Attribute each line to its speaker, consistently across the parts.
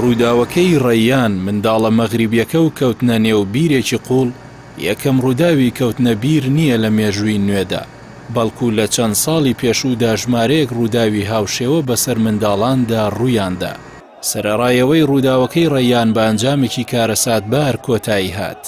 Speaker 1: ڕووداوەکەی ڕەیان منداڵە مەغریبیەکە و کەوتنە نێو بیرێکی قوڵ یەکەم ڕووداوی کەوتنە بیر نییە لە مێژووی نوێدا، بەڵکو لە چەند ساڵی پێشوودا ژمارەیەک ڕووداوی هاوشێوە بەسەر منداڵاندا ڕوویاندا. سەرەڕایەوەی ڕووداوەکەی ڕەیان بە ئەنجامێکی کارەساتبار کۆتایی هات.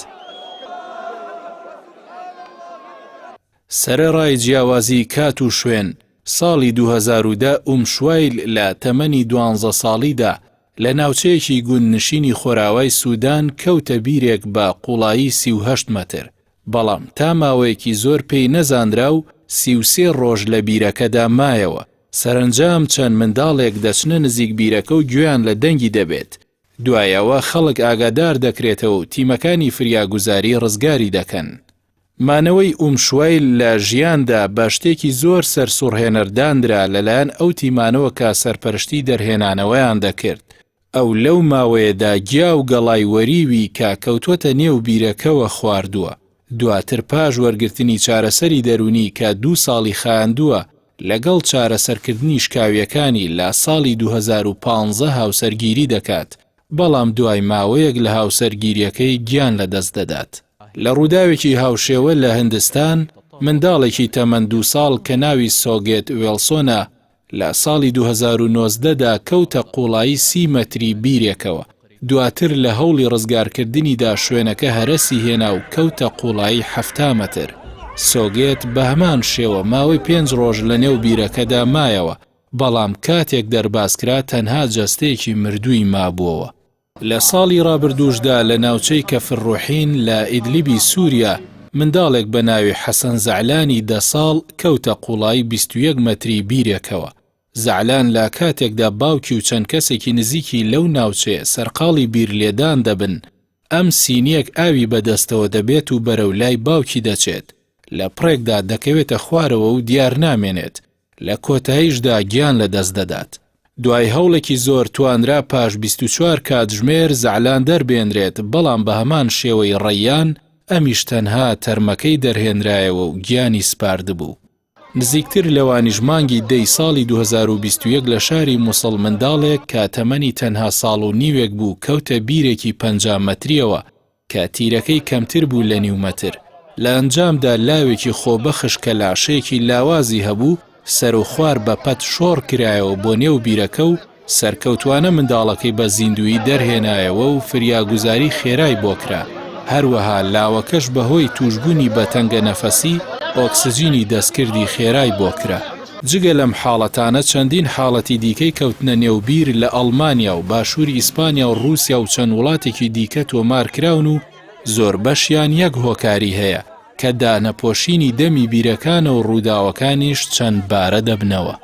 Speaker 1: سەرەڕای جیاوازی کات و شوێن ساڵی 2010 شوایل لە تەمەنی 12 ساڵیدا لە ناوچەیەکی گوندنشینی خۆراوای سوودان کەوتە بیرێک بە قوڵایی 38 مەتر، بەڵام تا ماوەیەکی زۆر پێی نەزاندرا و 33 ڕۆژ لە بیرەکەدا مایەوە. سەرنجام چەند منداڵێک دەچنە نزیک بیرەکە و گوێیان لە دەنگی دەبێت. دوایەوە خەڵک ئاگادار دەکرێتەوە و تیمەکانی فریاگوزاری ڕزگاری دەکەن. مانەوەی شوایل لە ژیاندا بە شتێکی زۆر سەرسوڕهێنەرداندرا لەلایەن ئەو تیمانەوە کە سەرپەرشتی دەرهێنانەوەیان دەکرد. ئەو لەو ماوەیەدا گیا و گەڵای وەریوی کە کەوتوەتە نێو بیرەکەوە خواردووە. دواتر پاش وەرگرتنی چارەسەری دەرونی کە 2 ساڵی خایاندووە لەگەڵ چارەسەرکردنی شکاویەکانی لە ساڵی 2015 هاوسەرگیری دەکات، بەڵام دوای ماوەیەک لە هاوسەرگیریەکەی گیان لەدەست دەدات. لە ڕووداوێکی هاوشێوە لە هندستان منداڵێکی تەمەن 2 ساڵ کە ناوی سۆگێت وێلسۆنە لە ساڵی 2019دا کەوتە قوڵایی 30 مەتری بیرێکەوە. دواتر لە هەوڵی ڕزگارکردنیدا شوێنەکە هەرەسی هێنا و کەوتە قوڵایی 7 مەتر. سۆگێت بە هەمان شێوە ماوەی 5 ڕۆژ لە نێو بیرەکەدا مایەوە، بەڵام کاتێک دەرباسکرا تەنها جەستەیەکی مردووی مابووەوە. لە ساڵی ڕابردووشدا لە ناوچەی کەفرڕوحین لە ئیدلیبی سووریا منداڵێک بە ناوی حەسەن زەعلانی 10 ساڵ کەوتە قوڵایی 21 مەتری بیرێکەوە. زەعلان لە کاتێکدا باوکی و چەند کەسێکی نزیکی لەو ناوچەیە سەرقاڵی بیرلێدان دەبن، ئەم سینیەک ئاوی بەدەستەوە دەبێت و بەرەو لای باوکی دەچێت. لە پڕێکدا دەکەوێتە خوارەوە و دیار نامێنێت، لە کۆتاییشدا گیان لەدەست دەدات. دوای هەوڵێکی زۆر توانرا پاش 24 کاتژمێر زەعلان دەربێنرێت، بەڵام بە هەمان شێوەی ڕەیان ئەمیش تەنها تەرمەکەی دەرهێنرایەوە و گیانی سپاردبوو. نزیکتر لەوانیش مانگی 10 ساڵی 2021 لە شاری مووسڵ منداڵێک کە تەمەنی تەنها ساڵ و نیوێک بوو کەوتە بیرێکی 50 مەتریەوە کە تیرەکەی کەمتر بوو لە نیو مەتر. لە ئەنجامدا لاوێکی خۆبەخش کە لاشەیەکی لاوازی هەبوو سەر و خوار بە پەت شۆڕ کرایەوە بۆ نێو بیرەکە و سەرکەوتوانە منداڵەکەی بە زیندوی دەرهێنایەوە و فریاگوزاری خێرای بۆ کرا. هەروەها لاوەکەش بەهۆی توشبوونی بە تەنگە نەفەسی ئۆکسجینی دەستکردی خێرای بۆ کرا. جگە لەم حاڵەتانە چەندین حاڵەتی دیکەی کەوتنە نێوبیر لە ئەڵمانیا و باشووری ئیسپانیا و رووسیا و چەند وڵاتێکی دیکە تۆمارکراون و زۆر بەشیان یەک هۆکاری هەیە کە دانەپۆشینی دەمی بیرەکانە و ڕووداوەکانیش چەند بارە دەبنەوە.